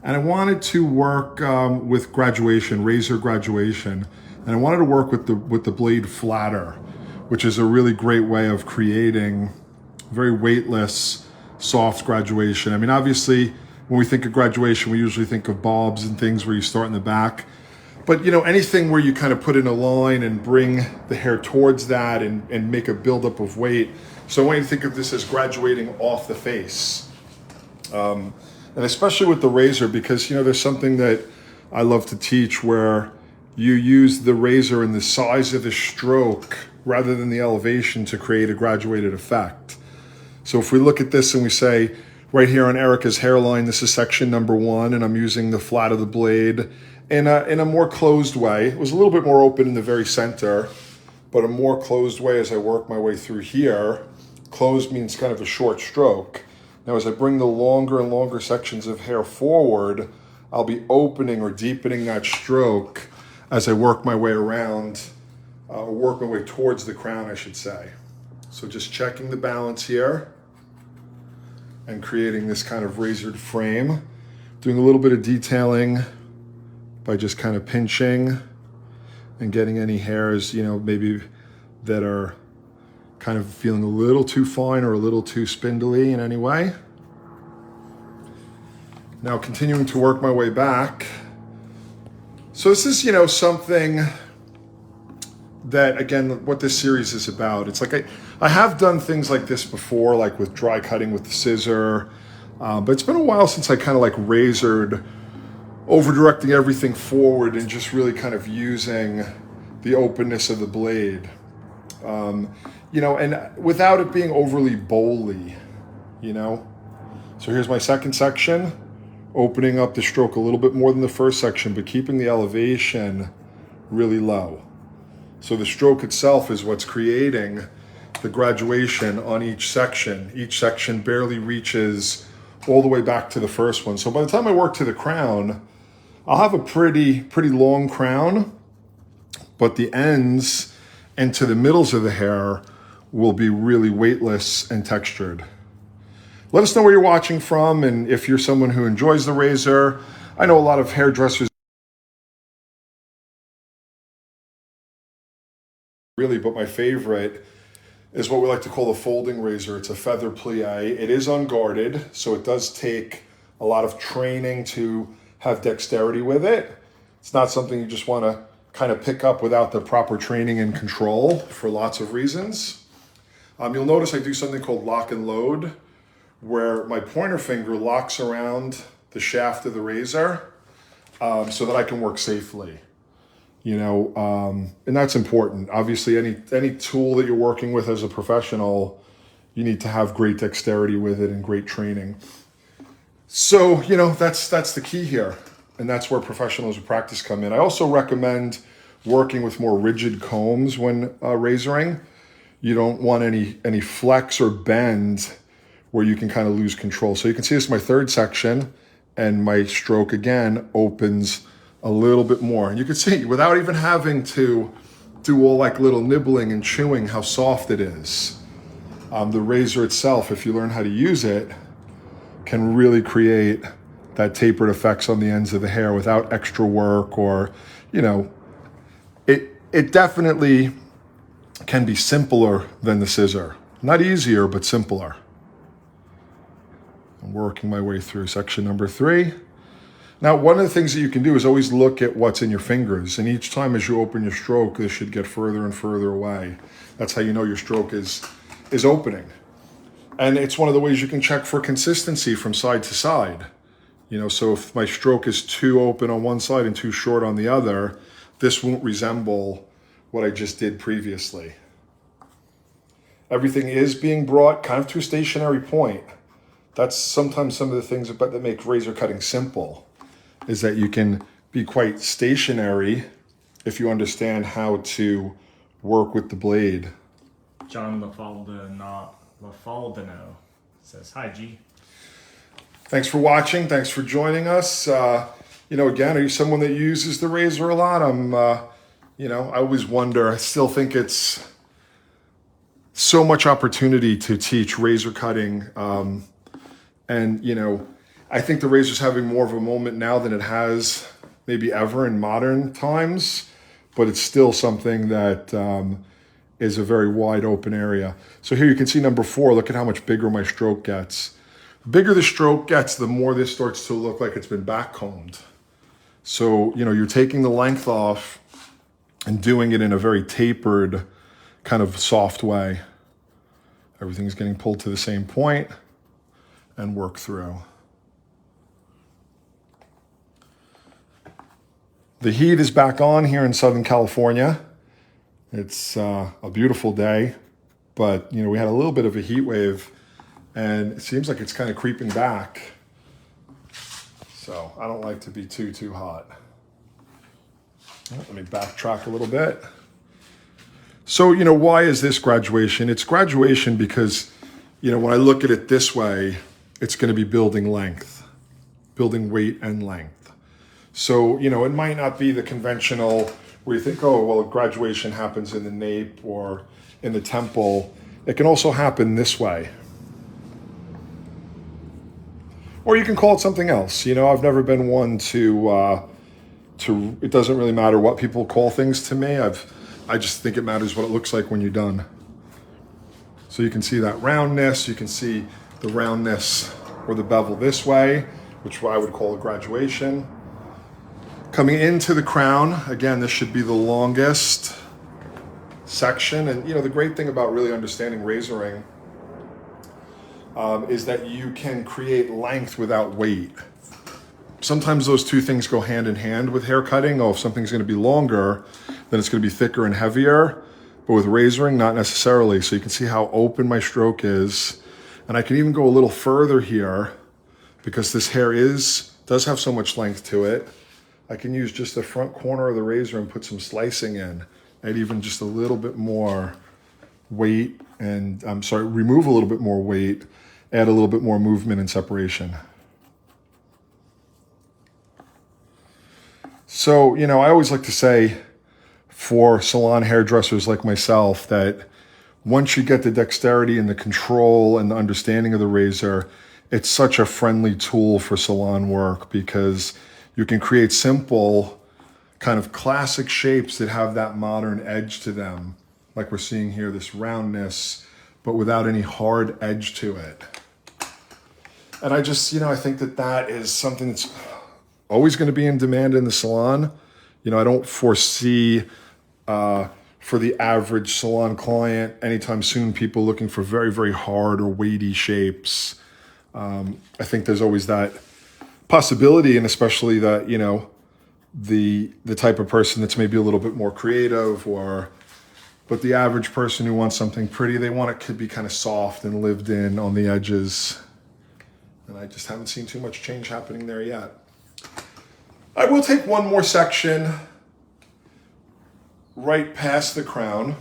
And I wanted to work with graduation, razor graduation, and I wanted to work with the blade flatter, which is a really great way of creating very weightless, soft graduation. I mean, obviously, when we think of graduation, we usually think of bobs and things where you start in the back. But anything where you kind of put in a line and bring the hair towards that and make a buildup of weight. So I want you to think of this as graduating off the face. And especially with the razor, because there's something that I love to teach where you use the razor and the size of the stroke rather than the elevation to create a graduated effect. So if we look at this and we say, right here on Erica's hairline, this is section number 1, and I'm using the flat of the blade in a more closed way. It was a little bit more open in the very center, but a more closed way as I work my way through here. Closed means kind of a short stroke. Now as I bring the longer and longer sections of hair forward, I'll be opening or deepening that stroke as I work my way around, or work my way towards the crown, I should say. So just checking the balance here and creating this kind of razored frame. Doing a little bit of detailing by just kind of pinching and getting any hairs, maybe that are kind of feeling a little too fine or a little too spindly in any way. Now continuing to work my way back. So this is, something that, again, what this series is about. It's like I have done things like this before, like with dry cutting with the scissor, but it's been a while since I kind of like razored, over directing everything forward and just really kind of using the openness of the blade, and without it being overly bowly, So here's my second section, opening up the stroke a little bit more than the first section, but keeping the elevation really low. So the stroke itself is what's creating the graduation on each section. Each section barely reaches all the way back to the first one. So by the time I work to the crown, I'll have a pretty long crown, but the ends and to the middles of the hair will be really weightless and textured. Let us know where you're watching from, and if you're someone who enjoys the razor. I know a lot of hairdressers really, but my favorite is what we like to call the folding razor. It's a feather plie. It is unguarded, so it does take a lot of training to have dexterity with it. It's not something you just want to kind of pick up without the proper training and control for lots of reasons. You'll notice I do something called lock and load, where my pointer finger locks around the shaft of the razor so that I can work safely. And that's important. Obviously, any tool that you're working with as a professional, you need to have great dexterity with it and great training. So, that's the key here. And that's where professionals who practice come in. I also recommend working with more rigid combs when razoring. You don't want any flex or bend where you can kind of lose control. So you can see this is my third section, and my stroke again opens a little bit more. And you can see without even having to do all like little nibbling and chewing how soft it is. The razor itself, if you learn how to use it, can really create that tapered effects on the ends of the hair without extra work, or, it definitely can be simpler than the scissor. Not easier, but simpler. I'm working my way through section number 3. Now, one of the things that you can do is always look at what's in your fingers. And each time as you open your stroke, this should get further and further away. That's how you know your stroke is opening. And it's one of the ways you can check for consistency from side to side. So if my stroke is too open on one side and too short on the other, this won't resemble what I just did previously. Everything is being brought kind of to a stationary point. That's sometimes some of the things that make razor cutting simple, is that you can be quite stationary if you understand how to work with the blade. John LaFaldeno says, "Hi, G." Thanks for watching. Thanks for joining us. Again, are you someone that uses the razor a lot? I always wonder. I still think it's so much opportunity to teach razor cutting. And I think the razor's having more of a moment now than it has maybe ever in modern times, but it's still something that is a very wide open area. So here you can see number 4, look at how much bigger my stroke gets. The bigger the stroke gets, the more this starts to look like it's been backcombed. So, you know, you're taking the length off and doing it in a very tapered, kind of soft way. Everything's getting pulled to the same point and work through. The heat is back on here in Southern California. It's a beautiful day, but you know, we had a little bit of a heat wave and it seems like it's kind of creeping back. So I don't like to be too hot. Let me backtrack a little bit. So, you know, why is this graduation? It's graduation because, you know, when I look at it this way, it's going to be building length, building weight and length. So, you know, it might not be the conventional where you think, oh, well, graduation happens in the nape or in the temple. It can also happen this way. Or you can call it something else. You know, I've never been one to it doesn't really matter what people call things to me. I just think it matters what it looks like when you're done. So you can see that roundness, you can see the roundness or the bevel this way, which I would call a graduation. Coming into the crown, again, this should be the longest section. And you know, the great thing about really understanding razoring is that you can create length without weight. Sometimes those two things go hand in hand with hair cutting. Oh, if something's going to be longer, then it's going to be thicker and heavier. But with razoring, not necessarily. So you can see how open my stroke is. And I can even go a little further here because this hair does have so much length to it. I can use just the front corner of the razor and put some slicing in, add even just a little bit more weight and, remove a little bit more weight, add a little bit more movement and separation. So, you know, I always like to say for salon hairdressers like myself that once you get the dexterity and the control and the understanding of the razor, it's such a friendly tool for salon work because you can create simple, kind of classic shapes that have that modern edge to them. Like we're seeing here, this roundness, but without any hard edge to it. And I just, you know, I think that is something that's always going to be in demand in the salon. You know, I don't foresee for the average salon client anytime soon people looking for very, very hard or weighty shapes. I think there's always that possibility, and especially that, you know, the type of person that's maybe a little bit more creative, but the average person who wants something pretty, they want it to be kind of soft and lived in on the edges. And I just haven't seen too much change happening there yet. I will take one more section right past the crown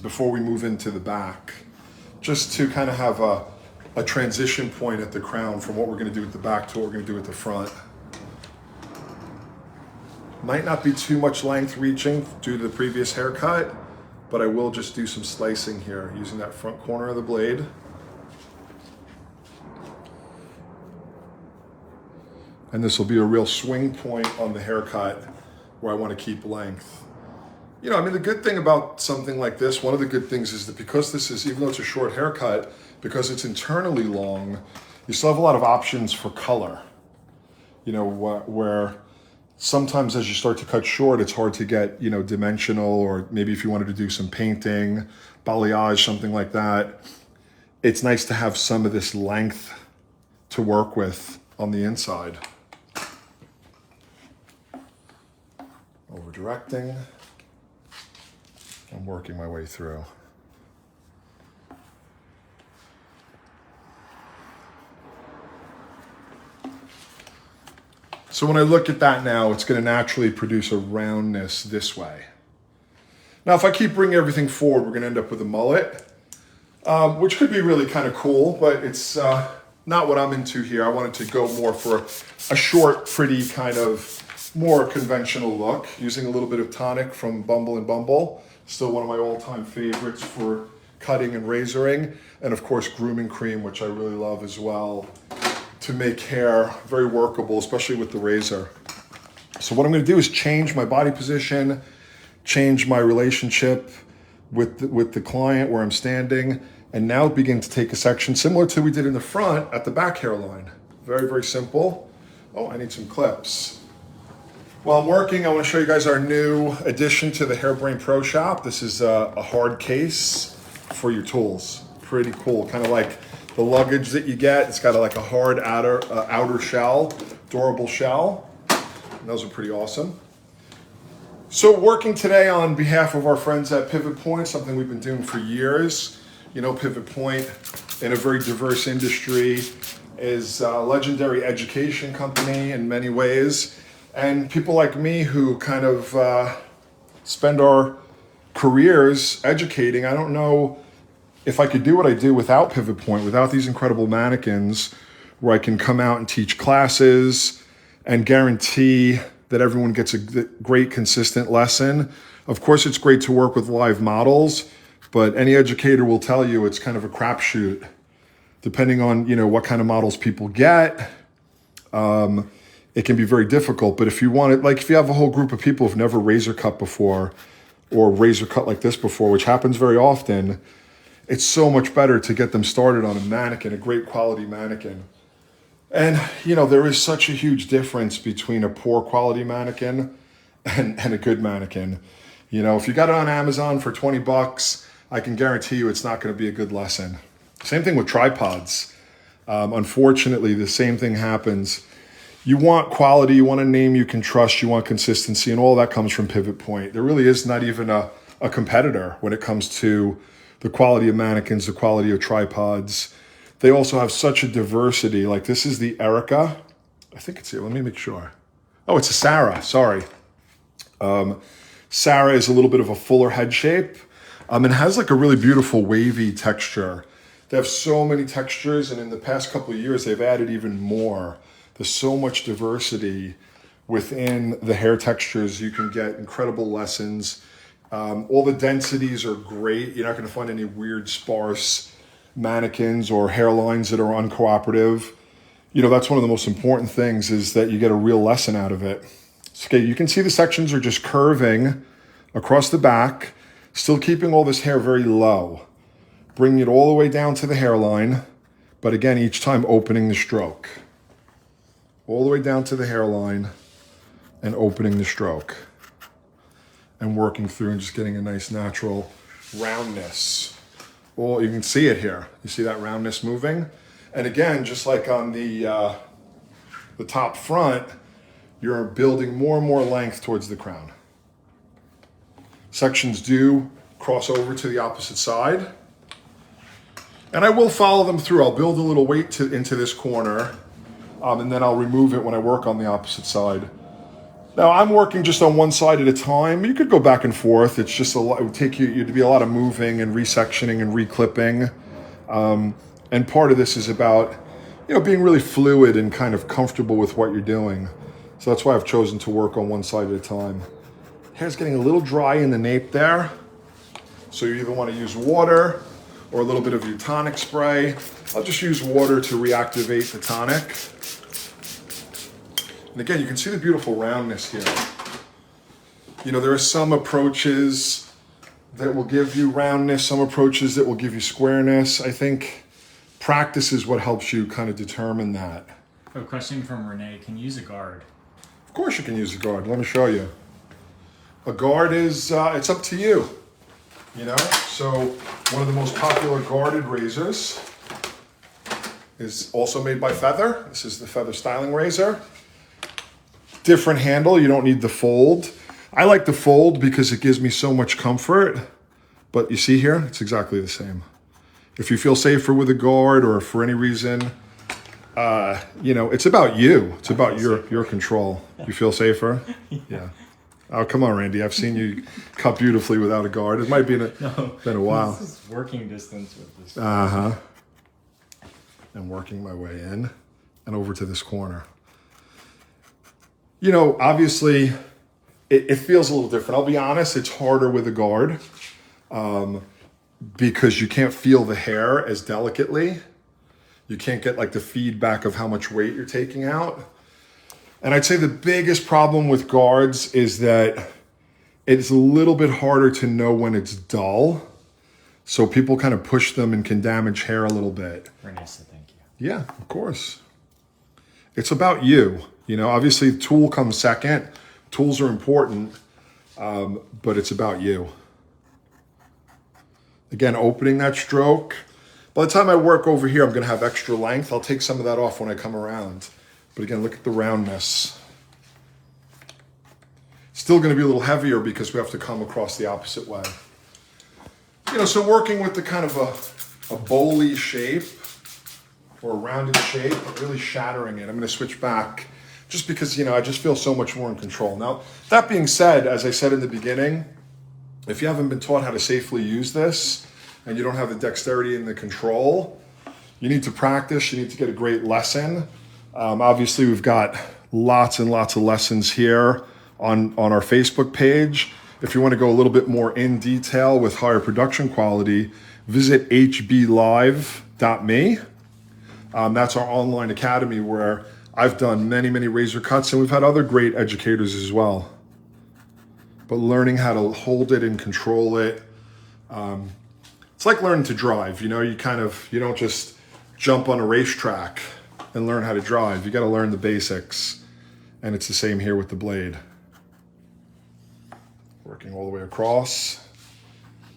before we move into the back, just to kind of have a transition point at the crown from what we're going to do at the back to what we're going to do at the front. Might not be too much length reaching due to the previous haircut, but I will just do some slicing here using that front corner of the blade. And this will be a real swing point on the haircut where I want to keep length. You know, I mean, the good thing about something like this, one of the good things is that because this is, even though it's a short haircut, because it's internally long, you still have a lot of options for color. You know, where sometimes as you start to cut short, it's hard to get, you know, dimensional, or maybe if you wanted to do some painting, balayage, something like that, it's nice to have some of this length to work with on the inside. Over directing and working my way through. So when I look at that now, it's going to naturally produce a roundness this way. Now, if I keep bringing everything forward, we're going to end up with a mullet, which could be really kind of cool, but it's not what I'm into here. I wanted to go more for a short, pretty kind of more conventional look, using a little bit of tonic from Bumble & Bumble. Still one of my all-time favorites for cutting and razoring. And of course, grooming cream, which I really love as well. to make hair very workable, especially with the razor. So what I'm going to do is change my body position, change my relationship with the client where I'm standing, and now begin to take a section similar to we did in the front at the back hairline. Very, very simple. Oh, I need some clips. While I'm working, I want to show you guys our new addition to the Hairbrain Pro Shop. This is a hard case for your tools. Pretty cool, kind of like the luggage that you get. It's got like a hard outer shell, durable shell. And those are pretty awesome. So working today on behalf of our friends at Pivot Point, something we've been doing for years. You know, Pivot Point, in a very diverse industry, is a legendary education company in many ways. And people like me who kind of spend our careers educating, I don't know if I could do what I do without Pivot Point, without these incredible mannequins, where I can come out and teach classes and guarantee that everyone gets a great, consistent lesson. Of course, it's great to work with live models, but any educator will tell you it's kind of a crapshoot, depending on what kind of models people get. It can be very difficult. But if you want it, like if you have a whole group of people who've never razor cut before, or razor cut like this before, which happens very often, it's so much better to get them started on a mannequin, a great quality mannequin. And, there is such a huge difference between a poor quality mannequin and a good mannequin. If you got it on Amazon for $20, I can guarantee you it's not going to be a good lesson. Same thing with tripods. Unfortunately, the same thing happens. You want quality, you want a name you can trust, you want consistency, and all that comes from Pivot Point. There really is not even a competitor when it comes to the quality of mannequins, the quality of tripods. They also have such a diversity. Like this is the Erica. I think it's here. Let me make sure. Oh, it's a Sarah. Sorry. Sarah is a little bit of a fuller head shape. And has like a really beautiful wavy texture. They have so many textures, and in the past couple of years, they've added even more. There's so much diversity within the hair textures. You can get incredible lessons. All the densities are great. You're not going to find any weird, sparse mannequins or hairlines that are uncooperative. That's one of the most important things, is that you get a real lesson out of it. Okay, you can see the sections are just curving across the back, still keeping all this hair very low, bringing it all the way down to the hairline, but again, each time opening the stroke. All the way down to the hairline and opening the stroke. And working through and just getting a nice natural roundness. Well, you can see it here. You see that roundness moving? And again, just like on the top front, you're building more and more length towards the crown. Sections do cross over to the opposite side. And I will follow them through. I'll build a little weight into this corner, and then I'll remove it when I work on the opposite side. Now I'm working just on one side at a time. You could go back and forth. It's just a lot. It would take you to be a lot of moving and resectioning and reclipping. And part of this is about, being really fluid and kind of comfortable with what you're doing. So that's why I've chosen to work on one side at a time. Hair's getting a little dry in the nape there. So you either want to use water or a little bit of your tonic spray. I'll just use water to reactivate the tonic. And again, you can see the beautiful roundness here. There are some approaches that will give you roundness, some approaches that will give you squareness. I think practice is what helps you kind of determine that. A question from Renee, can you use a guard? Of course you can use a guard. Let me show you. A guard is, it's up to you. So one of the most popular guarded razors is also made by Feather. This is the Feather styling razor. Different handle, you don't need the fold. I like the fold because it gives me so much comfort, but you see here, it's exactly the same. If you feel safer with a guard, or for any reason, it's about you. It's about your control. You feel safer? Yeah. Oh, come on, Randy. I've seen you cut beautifully without a guard. It might be been a while. This is working distance with this. Uh-huh. And working my way in and over to this corner. Obviously, it feels a little different. I'll be honest, it's harder with a guard because you can't feel the hair as delicately. You can't get like the feedback of how much weight you're taking out. And I'd say the biggest problem with guards is that it's a little bit harder to know when it's dull. So people kind of push them and can damage hair a little bit. Renee said thank you. Yeah, of course. It's about you. You know, obviously the tool comes second. Tools are important, but it's about you. Again, opening that stroke. By the time I work over here, I'm gonna have extra length. I'll take some of that off when I come around. But again, look at the roundness. Still gonna be a little heavier because we have to come across the opposite way. You know, so working with the kind of a bowly shape or a rounded shape, but really shattering it. I'm gonna switch back just because, you know, I just feel so much more in control. Now, that being said, as I said in the beginning, if you haven't been taught how to safely use this and you don't have the dexterity and the control, you need to practice, you need to get a great lesson. Obviously, we've got lots and lots of lessons here on our Facebook page. If you want to go a little bit more in detail with higher production quality, visit hblive.me. That's our online academy where I've done many, many razor cuts, and we've had other great educators as well. But learning how to hold it and control it, it's like learning to drive. You know, you don't just jump on a racetrack and learn how to drive. You got to learn the basics, and it's the same here with the blade. Working all the way across,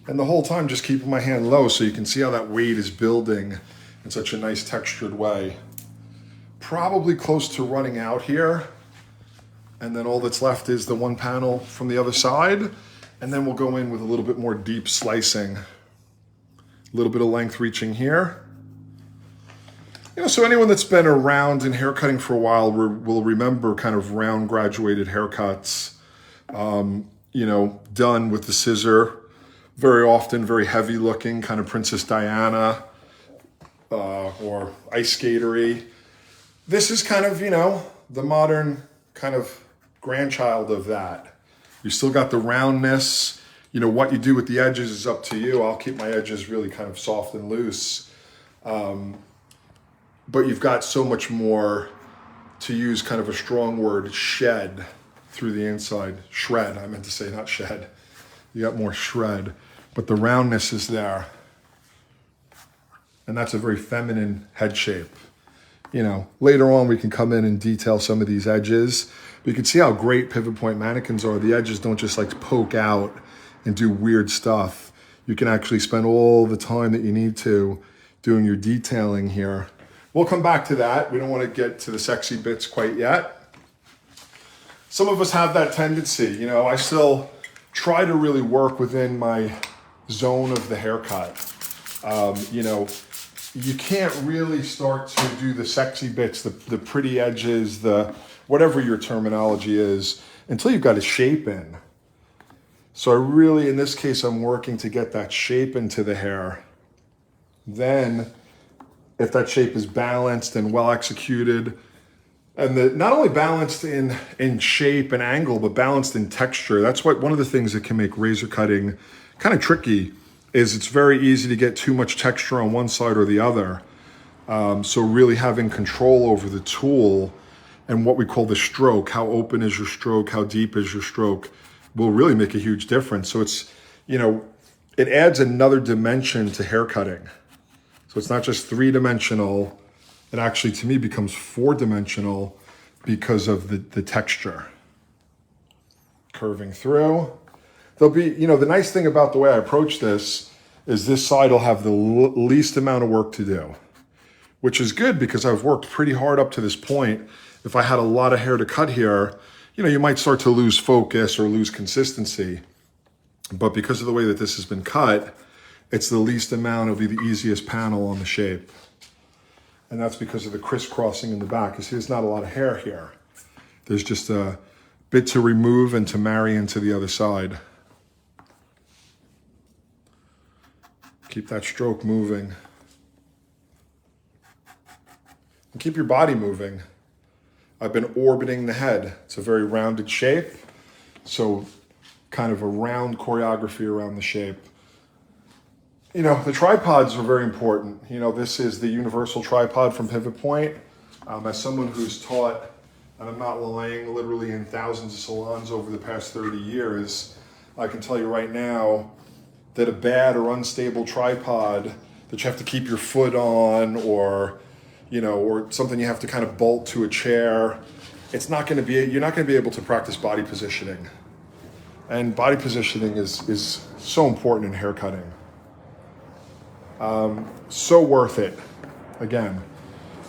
and the whole time just keeping my hand low so you can see how that weight is building in such a nice textured way. Probably close to running out here, and then all that's left is the one panel from the other side, and then we'll go in with a little bit more deep slicing. A little bit of length reaching here. You know, so anyone that's been around in haircutting for a while will remember kind of round graduated haircuts, you know, done with the scissor, very often very heavy looking, kind of Princess Diana or ice skatery. This is kind of, you know, the modern kind of grandchild of that. You still got the roundness. You know, what you do with the edges is up to you. I'll keep my edges really kind of soft and loose. But you've got so much more, to use kind of a strong word, shed through the inside. Shred, I meant to say, not shed. You got more shred, but the roundness is there. And that's a very feminine head shape. You know, later on we can come in and detail some of these edges. But you can see how great pivot point mannequins are. The edges don't just like poke out and do weird stuff. You can actually spend all the time that you need to doing your detailing here. We'll come back to that. We don't want to get to the sexy bits quite yet. Some of us have that tendency. You know, I still try to really work within my zone of the haircut. You know, you can't really start to do the sexy bits, the pretty edges, the whatever your terminology is, until you've got a shape in. So I really, in this case, I'm working to get that shape into the hair. Then, if that shape is balanced and well executed, and not only balanced in shape and angle, but balanced in texture. That's one of the things that can make razor cutting kind of tricky, is it's very easy to get too much texture on one side or the other. So really having control over the tool and what we call the stroke, how open is your stroke, how deep is your stroke, will really make a huge difference. So it's, you know, it adds another dimension to hair cutting. So it's not just three-dimensional. It actually, to me, becomes four-dimensional because of the texture. Curving through. There'll be, you know, the nice thing about the way I approach this is this side will have the least amount of work to do, which is good because I've worked pretty hard up to this point. If I had a lot of hair to cut here, you know, you might start to lose focus or lose consistency. But because of the way that this has been cut, it's the least amount of the easiest panel on the shape. And that's because of the crisscrossing in the back. You see, there's not a lot of hair here. There's just a bit to remove and to marry into the other side. Keep that stroke moving. And keep your body moving. I've been orbiting the head. It's a very rounded shape. So kind of a round choreography around the shape. You know, the tripods are very important. You know, this is the universal tripod from Pivot Point. As someone who's taught, and I'm not lying, literally in thousands of salons over the past 30 years, I can tell you right now that a bad or unstable tripod that you have to keep your foot on, or, you know, or something you have to kind of bolt to a chair, you're not going to be able to practice body positioning. And body positioning is so important in hair cutting. So worth it. Again,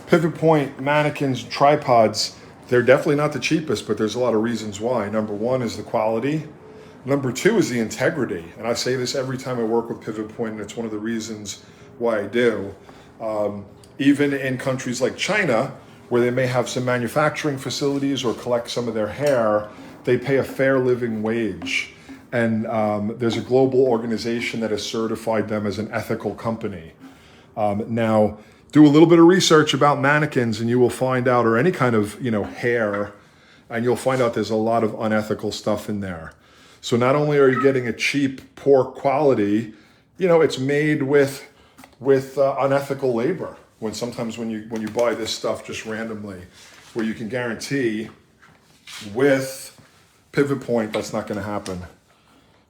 Pivot Point mannequins, tripods, they're definitely not the cheapest, but there's a lot of reasons why. Number one is the quality. Number two is the integrity. And I say this every time I work with Pivot Point, and it's one of the reasons why I do. Even in countries like China, where they may have some manufacturing facilities or collect some of their hair, they pay a fair living wage. And there's a global organization that has certified them as an ethical company. Now, do a little bit of research about mannequins and you will find out, or any kind of, you know, hair, and you'll find out there's a lot of unethical stuff in there. So not only are you getting a cheap, poor quality, you know, it's made with unethical labor. Sometimes when you buy this stuff just randomly, where you can guarantee with Pivot Point, that's not going to happen.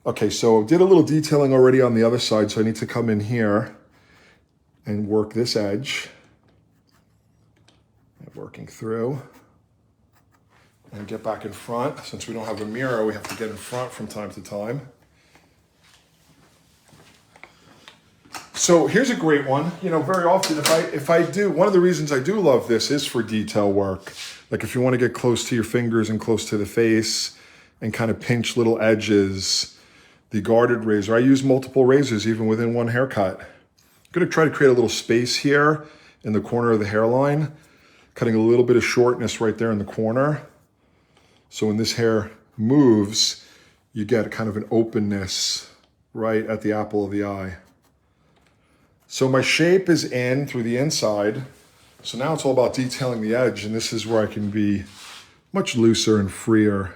Okay, so did a little detailing already on the other side, so I need to come in here and work this edge. Working through. And get back in front. Since we don't have a mirror, we have to get in front from time to time. So here's a great one. You know, very often if I do, one of the reasons I do love this is for detail work. Like if you want to get close to your fingers and close to the face and kind of pinch little edges, the guarded razor. I use multiple razors even within one haircut. I'm going to try to create a little space here in the corner of the hairline, cutting a little bit of shortness right there in the corner. So when this hair moves, you get kind of an openness right at the apple of the eye. So my shape is in through the inside. So now it's all about detailing the edge, and this is where I can be much looser and freer.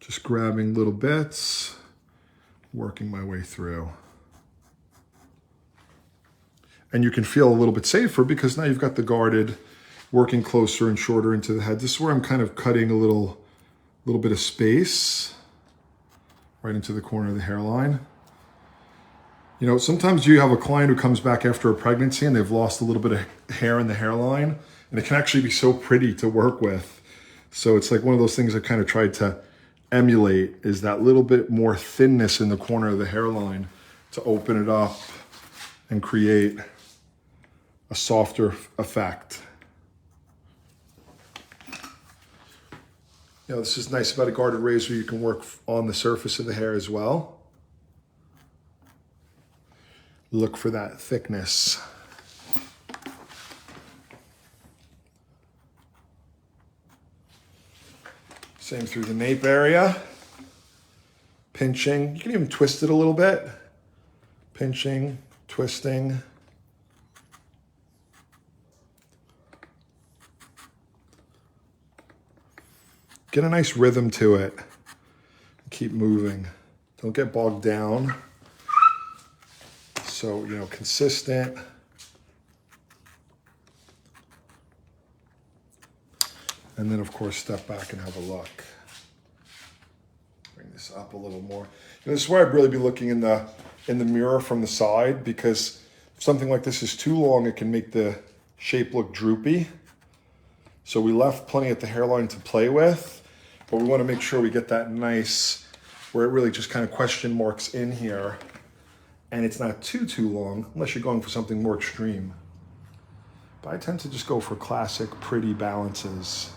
Just grabbing little bits, working my way through. And you can feel a little bit safer because now you've got the guarded, working closer and shorter into the head. This is where I'm kind of cutting a little bit of space right into the corner of the hairline. You know, sometimes you have a client who comes back after a pregnancy and they've lost a little bit of hair in the hairline, and it can actually be so pretty to work with. So it's like one of those things I kind of tried to emulate, is that little bit more thinness in the corner of the hairline to open it up and create a softer effect. You know, this is nice about a guarded razor. You can work on the surface of the hair as well. Look for that thickness. Same through the nape area. Pinching. You can even twist it a little bit. Pinching, twisting. Get a nice rhythm to it. Keep moving. Don't get bogged down. So, you know, consistent. And then, of course, step back and have a look. Bring this up a little more. You know, this is where I'd really be looking in the mirror from the side, because if something like this is too long, it can make the shape look droopy. So we left plenty at the hairline to play with, but we want to make sure we get that nice, where it really just kind of question marks in here. And it's not too long, unless you're going for something more extreme. But I tend to just go for classic, pretty balances.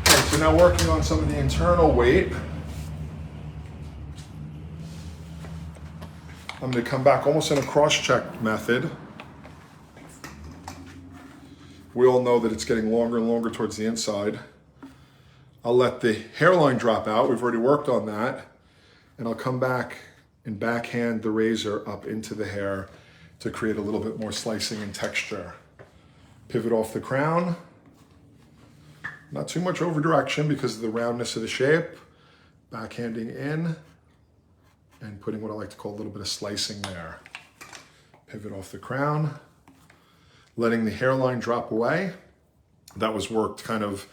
Okay, so now working on some of the internal weight. I'm going to come back almost in a cross-check method. We all know that it's getting longer and longer towards the inside. I'll let the hairline drop out. We've already worked on that. And I'll come back and backhand the razor up into the hair to create a little bit more slicing and texture. Pivot off the crown. Not too much over direction because of the roundness of the shape. Backhanding in and putting what I like to call a little bit of slicing there. Pivot off the crown, letting the hairline drop away. That was worked kind of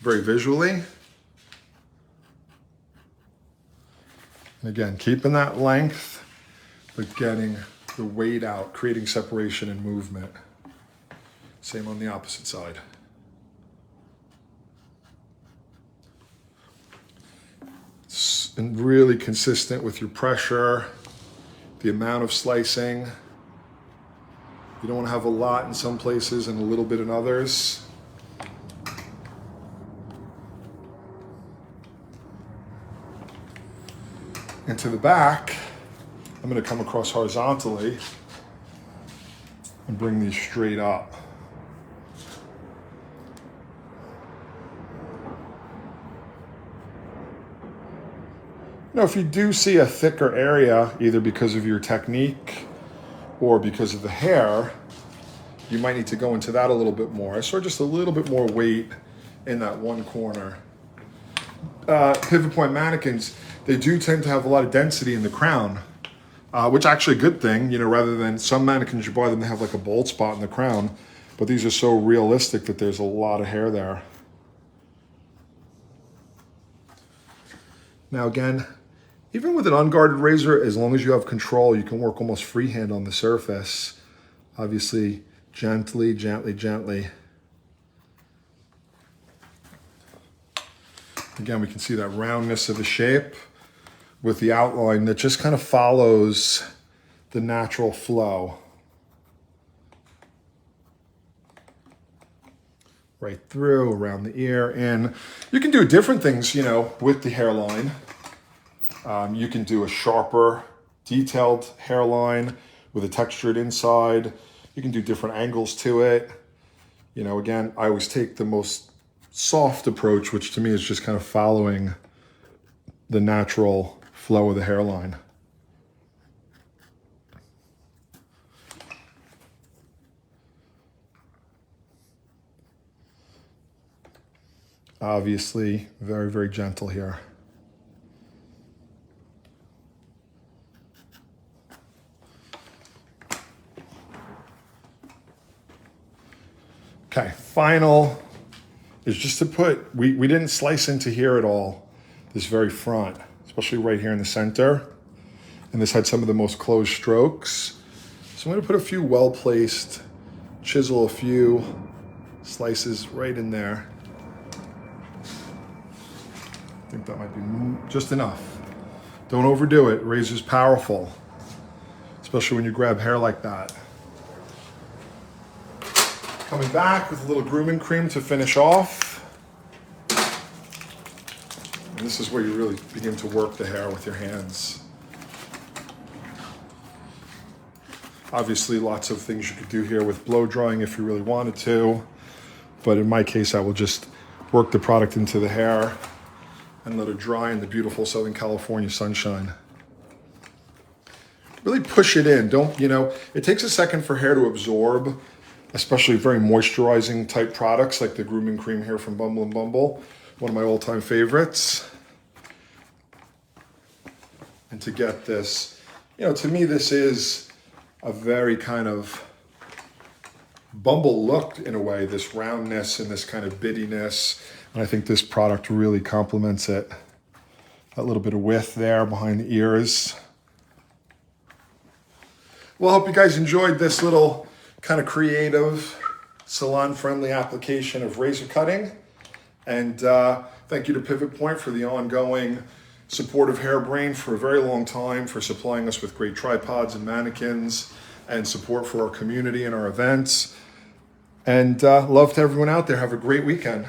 very visually. And again, keeping that length, but getting the weight out, creating separation and movement. Same on the opposite side. And really consistent with your pressure, the amount of slicing. You don't want to have a lot in some places and a little bit in others. And to the back, I'm going to come across horizontally and bring these straight up. Now, if you do see a thicker area, either because of your technique or because of the hair, you might need to go into that a little bit more. So just a little bit more weight in that one corner. Pivot point mannequins, they do tend to have a lot of density in the crown, which is actually a good thing, rather than some mannequins you buy them, they have like a bald spot in the crown, but these are so realistic that there's a lot of hair there. Now again, even with an unguarded razor, as long as you have control, you can work almost freehand on the surface. Obviously, gently, gently, gently. Again, we can see that roundness of the shape with the outline that just kind of follows the natural flow. Right through, around the ear, in. You can do different things, with the hairline. You can do a sharper, detailed hairline with a textured inside. You can do different angles to it. Again, I always take the most soft approach, which to me is just kind of following the natural flow of the hairline. Obviously, very, very gentle here. Okay, final is just to put, we didn't slice into here at all, this very front, especially right here in the center. And this had some of the most closed strokes. So I'm gonna put a few well-placed, chisel a few slices right in there. I think that might be just enough. Don't overdo it, razor's powerful, especially when you grab hair like that. Coming back with a little grooming cream to finish off. And this is where you really begin to work the hair with your hands. Obviously, lots of things you could do here with blow drying if you really wanted to. But in my case, I will just work the product into the hair and let it dry in the beautiful Southern California sunshine. Really push it in. It takes a second for hair to absorb, especially very moisturizing type products like the grooming cream here from Bumble and Bumble, one of my all-time favorites. And to get this, to me this is a very kind of Bumble look in a way, this roundness and this kind of bittiness. And I think this product really complements it. That little bit of width there behind the ears. Well, I hope you guys enjoyed this little kind of creative, salon-friendly application of razor cutting. And thank you to Pivot Point for the ongoing support of Hairbrain for a very long time, for supplying us with great tripods and mannequins, and support for our community and our events. And love to everyone out there. Have a great weekend.